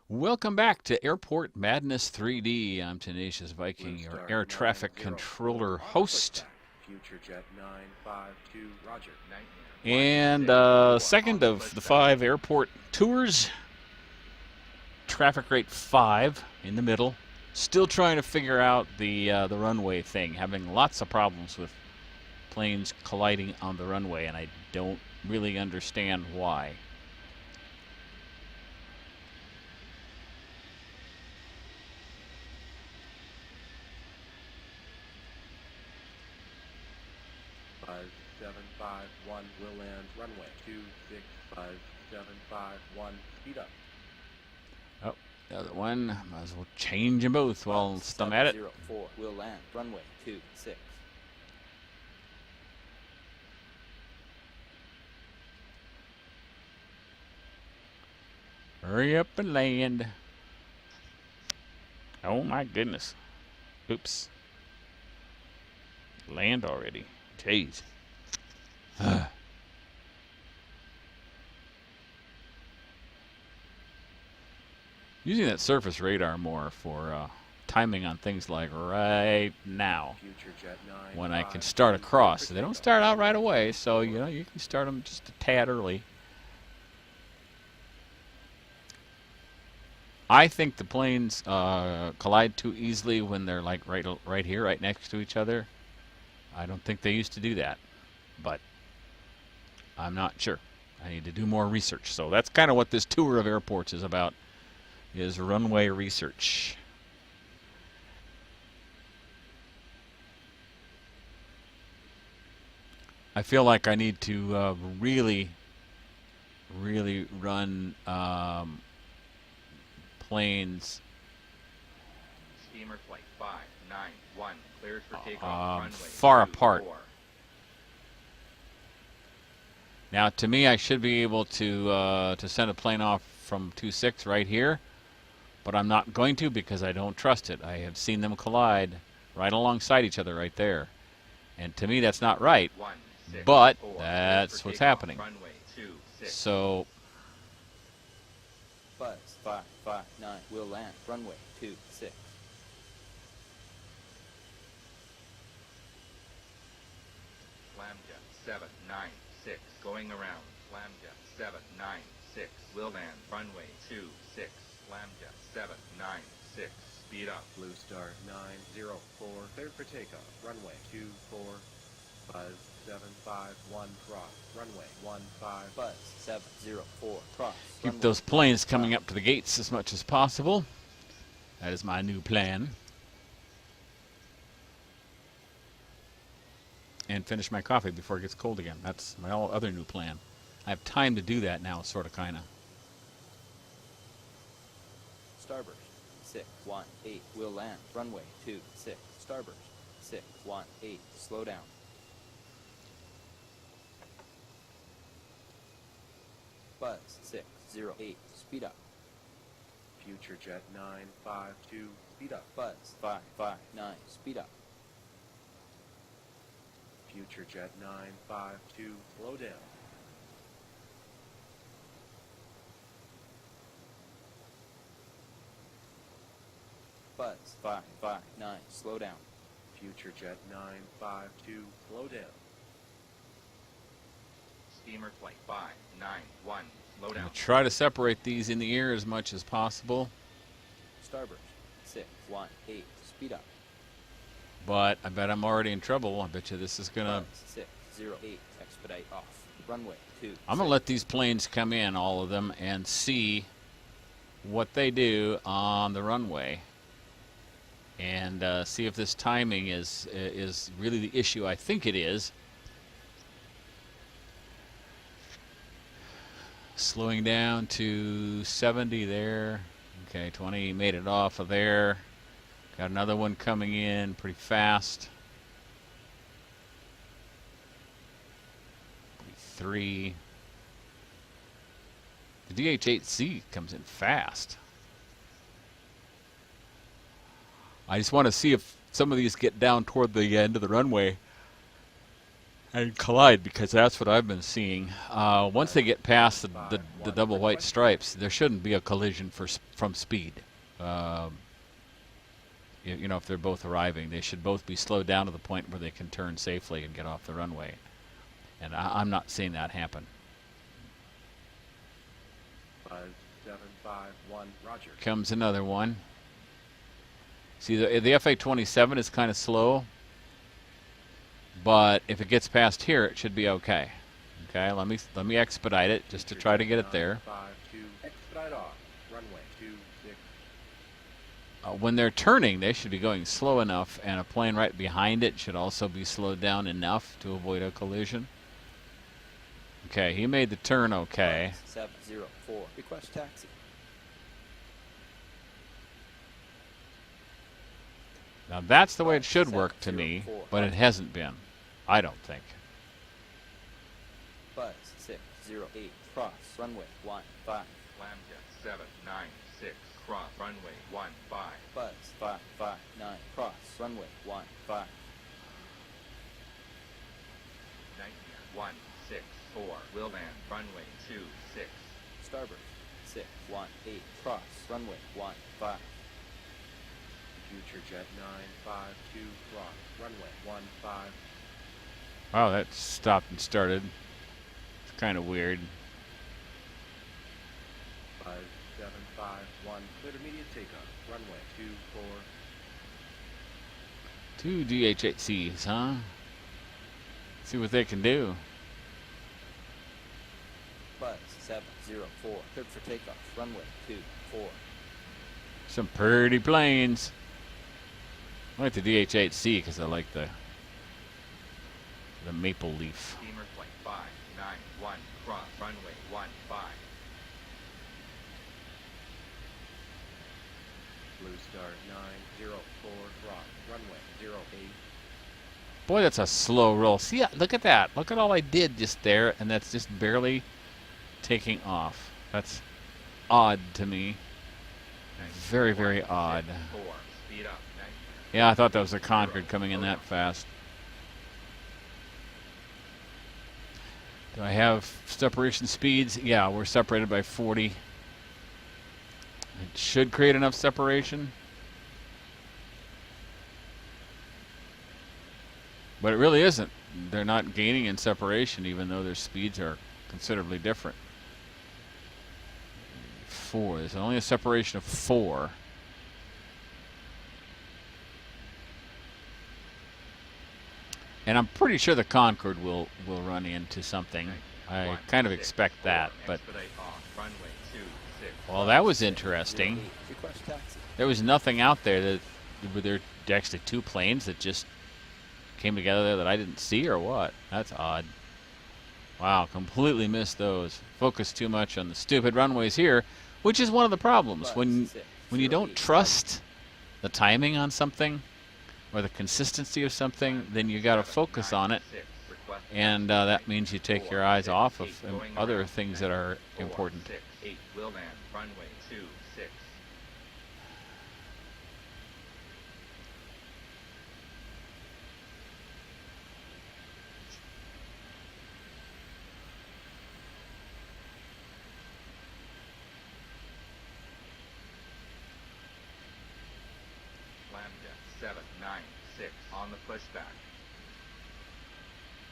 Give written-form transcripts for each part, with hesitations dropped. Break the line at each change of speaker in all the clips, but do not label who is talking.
Welcome back to Airport Madness 3D. I'm Tenacious Viking, your air traffic controller host.
Future Jet 952, Roger.
And second of the 5 airport tours. Traffic rate 5 in the middle. Still trying to figure out the runway thing. Having lots of problems with planes colliding on the runway, and I don't really understand why.
Five, 751 will land runway 265, 751, speed up.
Oh, the other one. Might as well change them both while I'm at it.
04 will land runway 26.
Hurry up and land. Oh my goodness. Oops. Land already. Jeez. Using that surface radar more for timing on things like right now,
Future Jet 9,
when I can start across. They don't start out right away, so you know you can start them just a tad early. I think the planes collide too easily when they're like right here, right next to each other. I don't think they used to do that, but I'm not sure. I need to do more research. So that's kind of what this tour of airports is about, is runway research. I feel like I need to really run planes
Steamer flight 591 cleared for takeoff. Runway
far
24.
apart. Now, to me, I should be able to send a plane off from 26 right here, but I'm not going to because I don't trust it. I have seen them collide right alongside each other right there, and to me, that's not right.
164,
But
cleared
that's
for
what's
takeoff.
happening.
Runway 26.
So
Buzz 559 will land runway 26.
Lambda 796 going around. Lambda 796 will land runway 26. Lambda 796 speed up.
Blue Star 904, cleared for takeoff. Runway 24, Buzz 751, cross. Runway 15.
Buzz 704 cross.
keep
runway
those planes coming
15.
up to the gates as much as possible. That is my new plan. And finish my coffee before it gets cold again. That's my other new plan. I have time to do that now, sort of, kind of.
Starburst 618 will land runway 26. Starburst 618 slow down. Buzz 608 speed up.
Future Jet 952, speed up.
Buzz 559 speed up.
Future Jet 952, slow down.
Buzz 559 slow down.
Future Jet 952, slow down.
Steamer flight 591 slow
I'm
down.
going to try to separate these in the air as much as possible,
Starburst 618 speed up.
but I bet I'm already in trouble. I bet you this is going to...
Buzz 608 expedite off. Runway 2.
I'm going to let these planes come in, all of them, and see what they do on the runway. And see if this timing is really the issue I think it is. Slowing down to 70 there. Okay, 20 made it off of there. Got another one coming in pretty fast. 3. The DH-8C comes in fast. I just want to see if some of these get down toward the end of the runway and collide, because that's what I've been seeing. Once they get past the double white stripes, there shouldn't be a collision from speed. You know, if they're both arriving, they should both be slowed down to the point where they can turn safely and get off the runway. And I'm not seeing that happen.
5751, Roger.
Comes another one. See, the FA-27 is kind of slow, but if it gets past here, it should be okay. Okay, let me expedite it just to try to get it there.
952, expedite off, runway 26.
When they're turning, they should be going slow enough, and a plane right behind it should also be slowed down enough to avoid a collision. Okay, he made the turn okay.
704, request taxi.
Now that's the way it should work to me, but it hasn't been. I don't think.
Buzz 608, cross runway 15.
Lambda 796, cross runway 15.
Buzz 559, cross runway 15.
Nightmare 164, will land runway 26.
Starboard 618, cross runway 15.
Future jet 952, cross, runway 15.
Oh, that stopped and started. It's kind of weird.
5751, clear immediate takeoff, runway 24.
Two DH-8Cs, huh? See what they can do.
Buzz 704, cleared for takeoff, runway 24.
Some pretty planes. I like the DH-8C because I like the maple leaf.
Steamer flight 591, cross runway 15.
Blue Star 904, cross, runway 08.
Boy, that's a slow roll. See, look at that. Look at all I did just there, and that's just barely taking off. That's odd to me. Very, very odd.
4, speed up, Nightmare.
Yeah, I thought that was a Concorde coming in that fast. Do I have separation speeds? Yeah, we're separated by 40. It should create enough separation. But it really isn't. They're not gaining in separation, even though their speeds are considerably different. 4. There's only a separation of 4. And I'm pretty sure the Concorde will run into something. I kind of expect that, but
Expedite off, runway 26.
well, that was interesting.
Request taxi.
There was nothing out there that were there actually two planes that just came together there that I didn't see, or what? That's odd. Wow, completely missed those. Focused too much on the stupid runways here, which is one of the problems when you don't trust the timing on something or the consistency of something, then you got to focus on it, and that means you take your eyes off of other things that are important.
8 will land runway 26. Lambda 796 on the pushback.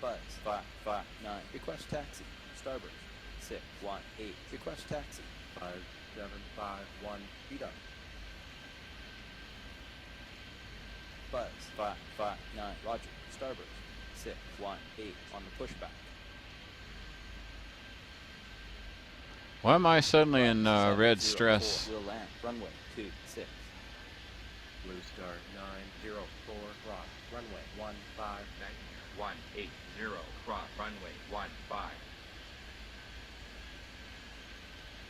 Buzz 559, request taxi. Starboard 618, request taxi.
5751, speed up.
Buzz 559, roger. Starboard 618 on the pushback.
Why am I suddenly in
Buzz
red
704,
stress?
will land runway 26.
Blue Star 904, cross, runway 15.
Nightmare 180 cross runway 15.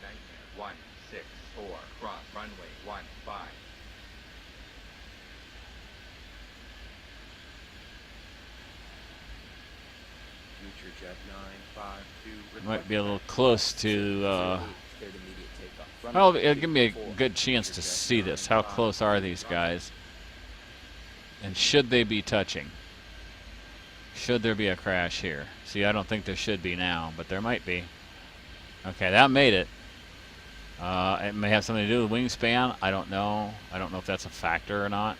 Nightmare 164 cross runway 15.
Future jet 952.
Might be a little close to.
Cleared immediate takeoff.
Well,
Runway
it'll give me a
24.
good chance to see this. How close are these guys? And should they be touching? Should there be a crash here? See, I don't think there should be now, but there might be. Okay, that made it. It may have something to do with wingspan. I don't know. I don't know if that's a factor or not.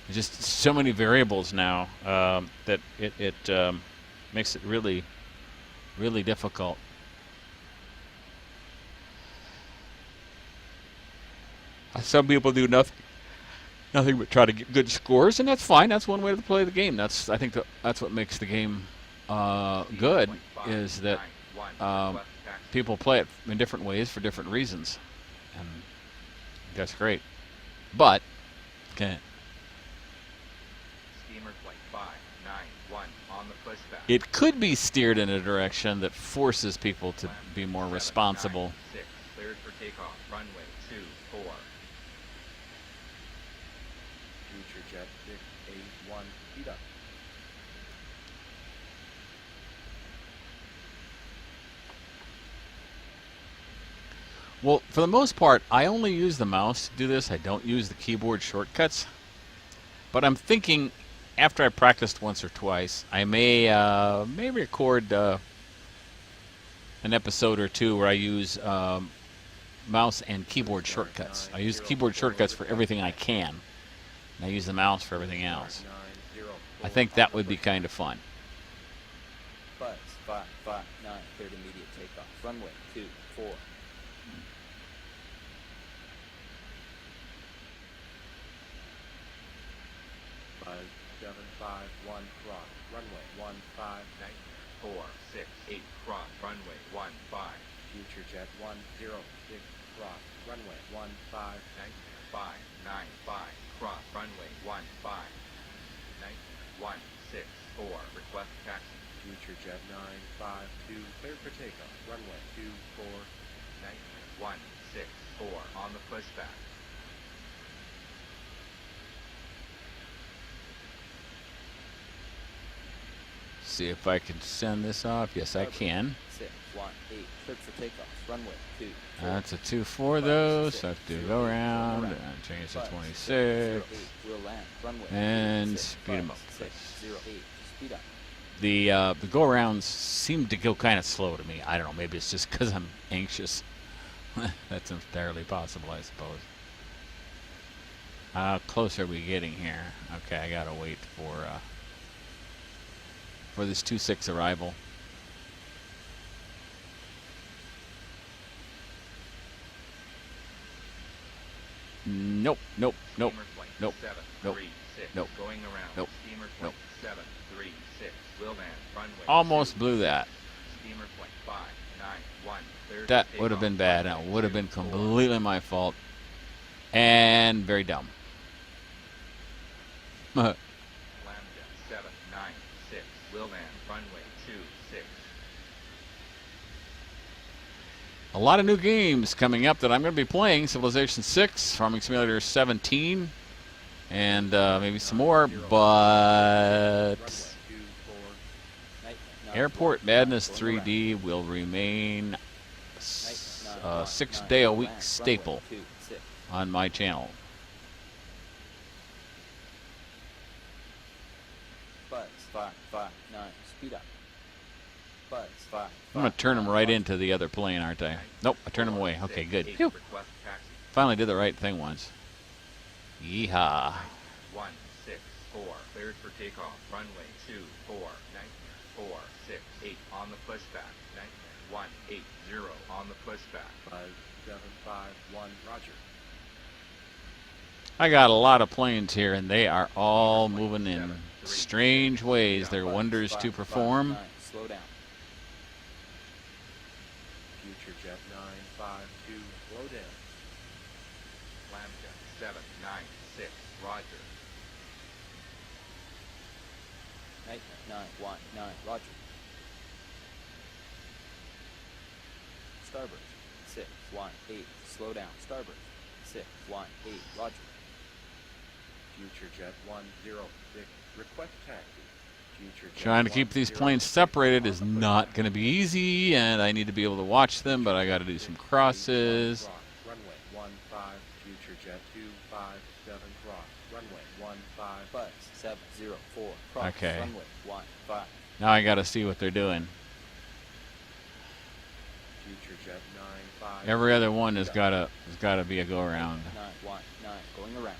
There's just so many variables now that it makes it really, really difficult. Some people do nothing but try to get good scores, and that's fine. That's one way to play the game. I think that's what makes the game good, is that people play it in different ways for different reasons, and that's great. But okay,
Steamer flight 591 on the pushback.
it could be steered in a direction that forces people to be more responsible.
6 cleared for takeoff. Runway 24.
Future jet 681, speed up.
Well, for the most part, I only use the mouse to do this. I don't use the keyboard shortcuts. But I'm thinking, after I practiced once or twice, I may record an episode or two where I use mouse and keyboard shortcuts. I use keyboard shortcuts for everything I can, and I use the mouse for everything else. I think that would be kind of fun.
Buzz 559, cleared immediate takeoff. Runway 24.
Buzz 751, cross. Runway 15.
468 cross. Runway 15.
Future jet 106, cross. Runway 15.
595 cross. Runway 15. 164. Request taxi.
Future jet 952, cleared for takeoff. Runway 24.
164 on the pushback.
See if I can send this off. Yes, I can.
618, cleared for takeoff. Runway 24.
That's a 2-4 though, so I have to go around and change to 26
Will land. Runway
and speed them up.
608, speed up.
The go arounds seem to go kind of slow to me. I don't know. Maybe it's just because I'm anxious. That's entirely possible, I suppose. How close are we getting here? Okay, I gotta wait for this 26 arrival. Nope, nope, nope,
Steamer flight
nope, nope,
736
nope,
going around.
nope,
Steamer
nope.
flight 736 will land. Runway
Almost
2.
blew that.
Steamer flight 591 cleared
That
for
would have been
takeoff.
bad. That would have been completely my fault. And very dumb.
Lambda 796 will land. Runway 26.
A lot of new games coming up that I'm going to be playing. Civilization 6, Farming Simulator 17, and maybe some more. But Airport Madness 3D will remain a 6-day-a-week staple on my channel.
Buzz 559, speed up. Buzz 5.
I'm going to turn them right into the other plane, aren't I? Nope, I turned them away. Okay, good. Phew.
Request taxi.
Finally did the right thing once. Yeehaw.
164 cleared for takeoff. Runway 24. 468 on the pushback. 180 on the pushback.
Buzz 751, roger.
I got a lot of planes here, and they are all moving in strange ways. They're wonders to perform.
Slow down.
Future jet 952, slow down.
Lambda 796 roger.
919, roger. Starboard 618, slow down. Starboard 618, roger.
Future jet 106, request taxi. Future jet
Trying to keep these planes separated is not going to be easy, and I need to be able to watch them, but I got to do some crosses.
Runway 15, future jet 257, cross. Runway
704. Cross.
Okay.
Runway 15.
Now I got to see what they're doing.
Future jet 95.
Every other one has got to be a go around.
919. Going around.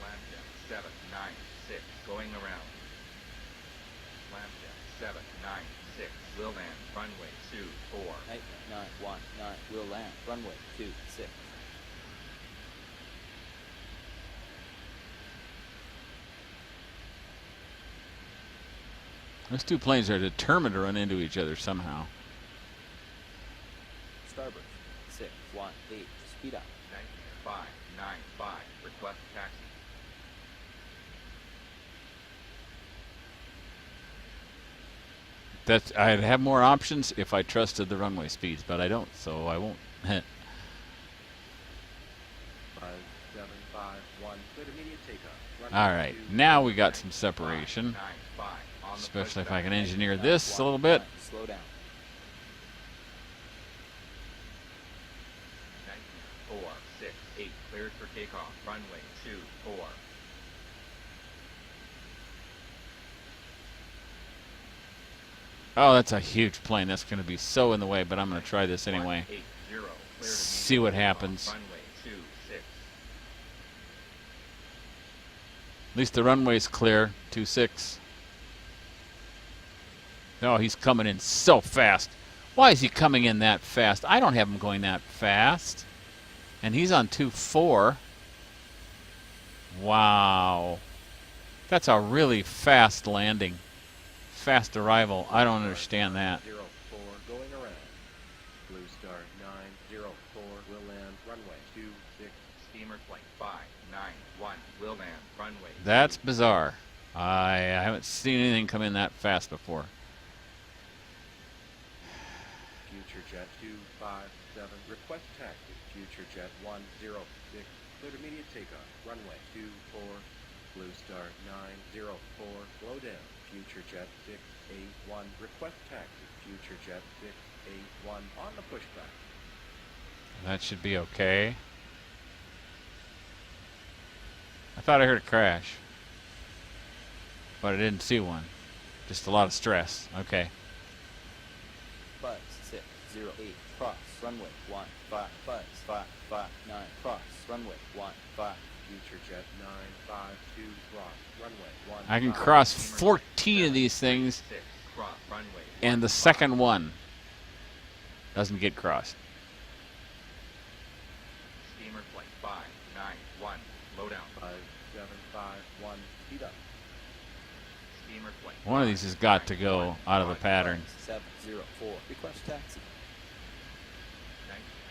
Lambda 796 going around. Lambda 796 will land runway 24.
Nightmare 919 will land runway 26.
Those two planes are determined to run into each other somehow.
Starboard 618. Speed up.
Nightmare 595 request taxi.
I'd have more options if I trusted the runway speeds, but I don't, so I won't.
5751. Cleared immediate takeoff. Runway
All right,
2.
now we got some separation,
595 on the
especially if
pushback.
I can engineer this a little bit.
Slow down.
Nightmare 468 cleared for takeoff. Runway 24.
Oh, that's a huge plane. That's going to be so in the way, but I'm going to try this anyway.
180 cleared
See what
immediate takeoff.
happens.
Runway 26.
At least the runway's clear. 26. Oh, he's coming in so fast. Why is he coming in that fast? I don't have him going that fast. And he's on 24. Wow. That's a really fast landing. Fast arrival. I don't understand that.
04 going around. Blue Star 904 will land runway 26.
Steamer flight 591 will land runway.
That's bizarre. I haven't seen anything come in that fast before.
Future jet 257. Request taxi. Future jet 106. Cleared immediate takeoff. Runway 24. Blue Star 904. Slow down. Future jet 681. Request taxi. Future jet 681 on the pushback.
That should be okay. I thought I heard a crash, but I didn't see one. Just a lot of stress. Okay.
Buzz 608. Cross. Runway 15. Buzz 559. Cross. Runway 15.
Future jet 952. Cross. Runway 15.
I can cross 14 of these things,
6 cross runway.
and the second one doesn't get crossed.
Steamer flight 591 low down.
5751. Speed up.
Steamer flight.
One of these has got to go out of the pattern.
704. Request taxi.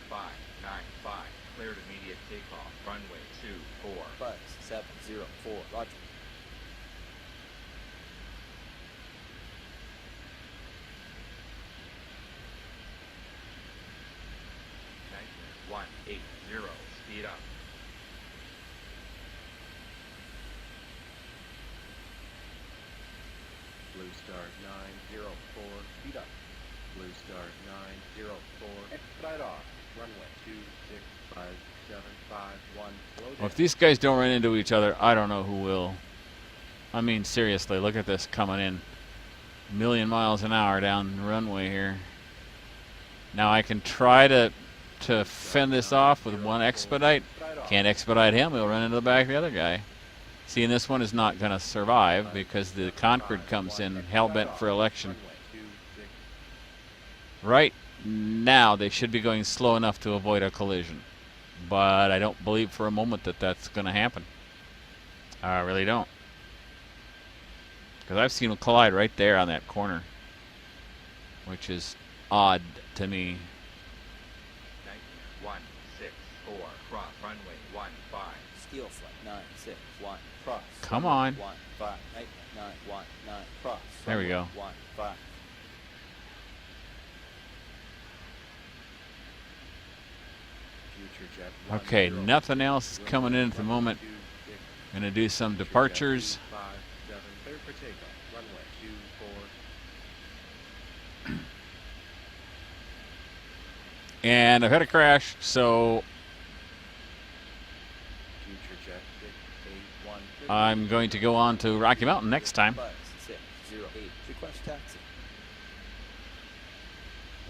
595 cleared immediate takeoff. Runway 24.
Buzz 704. Roger.
Nightmare 180 speed up.
Blue Star 904. Speed up. Blue Star 904. Expedite off. Runway 26551. Slow down.
Well, if these guys don't run into each other, I don't know who will. I mean, seriously, look at this coming in. A million miles an hour down the runway here. Now I can try to fend this off with one expedite. Can't expedite him, he'll run into the back of the other guy. See, and this one is not going to survive because the Concord comes in hell-bent for election.
Runway 26.
Right now, they should be going slow enough to avoid a collision. But I don't believe for a moment that that's going to happen. I really don't. Because I've seen them collide right there on that corner, which is odd to me.
Nightmare 164 cross runway 15.
Steel flight 961. Cross.
Come
Runway
on.
15. Nightmare 919. Cross.
There we
Runway
go.
15.
Future jet
Okay,
10.
nothing else is coming in at the moment.
26.
Going to do some
Future jet
departures.
257. Clear for takeoff. Runway 24.
And I've had a crash, so
Future jet 681.
I'm going to go on to Rocky Mountain next time.
Buzz 608. Request taxi.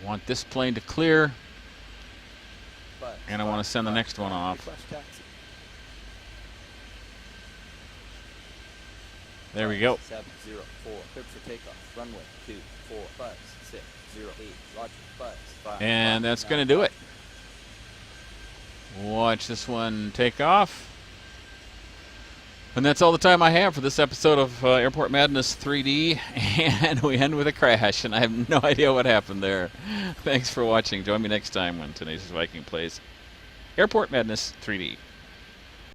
I want this plane to clear,
Buzz
and I want to send the next one
5,
off.
Request taxi.
There we go.
704. Cleared for takeoff. Runway 24. Buzz 608. Roger. Buzz 5.
And that's going to do it. Watch this one take off. And that's all the time I have for this episode of Airport Madness 3D. And we end with a crash, and I have no idea what happened there. Thanks for watching. Join me next time when Tenacious Viking plays Airport Madness 3D.